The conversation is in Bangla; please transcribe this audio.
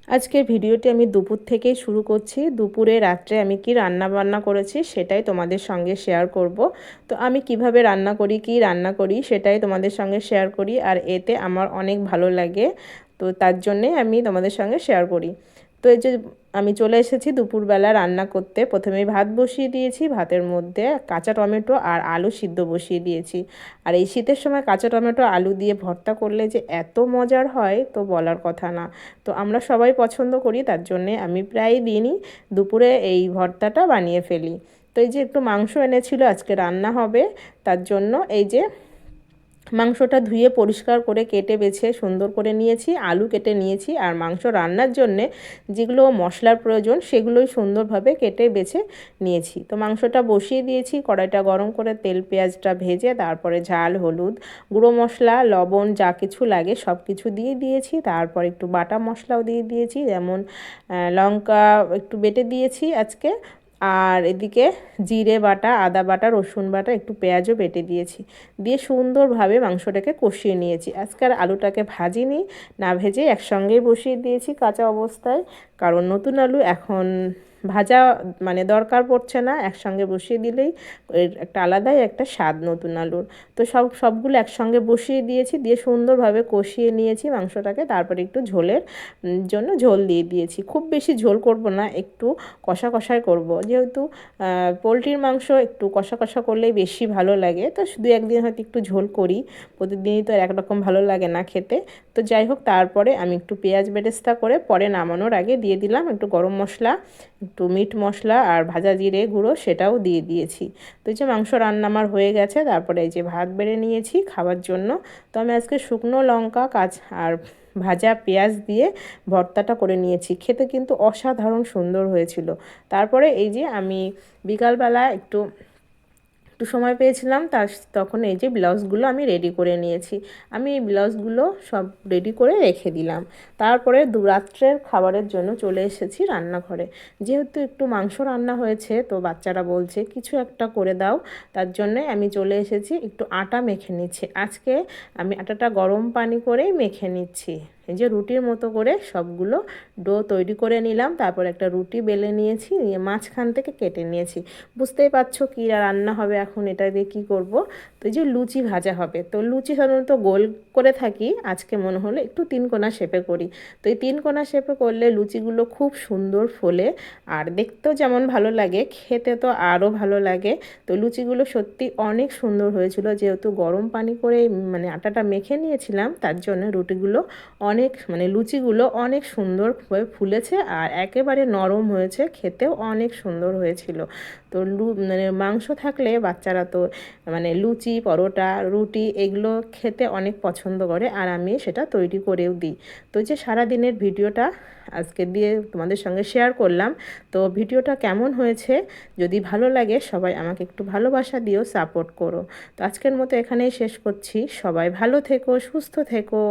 আজকের ভিডিওটি আমি দুপুর থেকেই শুরু করছি। দুপুরে রাত্রে আমি কি রান্না বান্না করেছি সেটাই তোমাদের সঙ্গে শেয়ার করব। তো আমি কিভাবে রান্না করি, কি রান্না করি সেটাই তোমাদের সঙ্গে শেয়ার করি, আর এতে আমার অনেক ভালো লাগে। তো তার জন্যে আমি তোমাদের সঙ্গে শেয়ার করি। তো এই যে আমি চলে এসেছি দুপুরবেলা রান্না করতে। প্রথমেই ভাত বসিয়ে দিয়েছি, ভাতের মধ্যে কাঁচা টমেটো আর আলু সিদ্ধ বসিয়ে দিয়েছি। আর এই শীতের সময় কাঁচা টমেটো আলু দিয়ে ভর্তা করলে যে এত মজার হয় তো বলার কথা না। তো আমরা সবাই পছন্দ করি, তার জন্যে আমি প্রায় দিনই দুপুরে এই ভর্তাটা বানিয়ে ফেলি। তো এই যে একটু মাংস এনেছিল, আজকে রান্না হবে, তার জন্য এই যে মাংসটা ধুয়ে পরিষ্কার করে কেটে বেছে সুন্দর করে নিয়েছি, আলু কেটে নিয়েছি, আর মাংস রান্নার জন্যে যেগুলো মশলার প্রয়োজন সেগুলোই সুন্দরভাবে কেটে বেছে নিয়েছি। তো মাংসটা বসিয়ে দিয়েছি, কড়াইটা গরম করে তেল পেঁয়াজটা ভেজে তারপরে ঝাল, হলুদ, গুঁড়ো মশলা, লবণ যা কিছু লাগে সব কিছু দিয়ে দিয়েছি। তারপর একটু বাটা মশলাও দিয়ে দিয়েছি, যেমন লঙ্কা একটু বেটে দিয়েছি আজকে, আর এদিকে জিরে বাটা, আদা বাটা, রসুন বাটা, একটু পেঁয়াজও বেটে দিয়েছি। দিয়ে সুন্দরভাবে মাংসটাকে কষিয়ে নিয়েছি। আজকাল আলুটাকে ভাজিনি, না ভেজে একসঙ্গেই বসিয়ে দিয়েছি কাঁচা অবস্থায়, কারণ নতুন আলু এখন ভাজা মানে দরকার পড়ছে না, একসঙ্গে বসিয়ে দিলেই এর একটা আলাদাই একটা স্বাদ নতুন আলুর। তো সবগুলো একসঙ্গে বসিয়ে দিয়েছি, দিয়ে সুন্দরভাবে কষিয়ে নিয়েছি মাংসটাকে। তারপরে একটু ঝোলের জন্য ঝোল দিয়ে দিয়েছি। খুব বেশি ঝোল করব না, একটু কষা কষাই করব, যেহেতু পোলট্রির মাংস একটু কষা কষা করলেই বেশি ভালো লাগে। তো শুধু একদিন হয়তো একটু ঝোল করি, প্রতিদিনই তো একরকম ভালো লাগে না খেতে। তো যাই হোক, তারপরে আমি একটু পেঁয়াজ বেরেস্তা করে পরে নামানোর আগে দিয়ে দিলাম একটু গরম মশলা, একটু মিট মশলা আর ভাজা জিরে গুঁড়ো, সেটাও দিয়ে দিয়েছি। তো এই যে মাংস রান্না আমার হয়ে গেছে, তারপরে এই যে ভাত বেড়ে নিয়েছি খাওয়ার জন্য। তো আমি আজকে শুকনো লঙ্কা আর ভাজা পেঁয়াজ দিয়ে ভর্তাটা করে নিয়েছি, খেতে কিন্তু অসাধারণ সুন্দর হয়েছিল। তারপরে এই যে আমি বিকালবেলা একটু সময় পেয়েছিলাম, তখন এই যে ব্লাউজগুলো আমি রেডি করে নিয়েছি। আমি এই ব্লাউজগুলো সব রেডি করে রেখে দিলাম। তারপরে রাত্রের খাবারের জন্য চলে এসেছি রান্নাঘরে। যেহেতু একটু মাংস রান্না হয়েছে, তো বাচ্চারা বলছে কিছু একটা করে দাও, তার জন্যে আমি চলে এসেছি, একটু আটা মেখে নিচ্ছি। আজকে আমি আটাটা গরম পানি করেই মেখে নিচ্ছি। এই যে রুটির মতো করে সবগুলো ডো তৈরি করে নিলাম, তারপর একটা রুটি বেলে নিয়েছি, নিয়ে মাঝখান থেকে কেটে নিয়েছি। বুঝতেই পারছো কী রান্না হবে এখন, এটা দিয়ে কী করব। তো এই যে লুচি ভাজা হবে, তো লুচি সাধারণত গোল করে থাকি, আজকে মনে হলো একটু তিনকোনা শেপে করি। তো এই তিনকোনা শেপে করলে লুচিগুলো খুব সুন্দর ফোলে, আর দেখতেও যেমন ভালো লাগে, খেতে তো আরও ভালো লাগে। তো লুচিগুলো সত্যি অনেক সুন্দর হয়েছিল, যেহেতু গরম পানি করে মানে আটাটা মেখে নিয়েছিলাম, তার জন্য রুটিগুলো লুচিগুলো অনেক সুন্দর হয়ে ফুলেছে আর একেবারে নরম হয়েছে, খেতেও অনেক সুন্দর হয়েছিল। তো মাংস থাকলে বাচ্চারা তো লুচি, পরোটা, রুটি এগুলো খেতে অনেক পছন্দ করে, আর আমি সেটা তৈরি করেও দিই। তো যে সারাদিনের ভিডিওটা আজকে দিয়ে তোমাদের সঙ্গে শেয়ার করলাম। তো ভিডিওটা কেমন হয়েছে, যদি ভালো লাগে সবাই আমাকে একটু ভালোবাসা দিও, সাপোর্ট করো। তো আজকের মতো এখানেই শেষ করছি। সবাই ভালো থেকো, সুস্থ থেকো।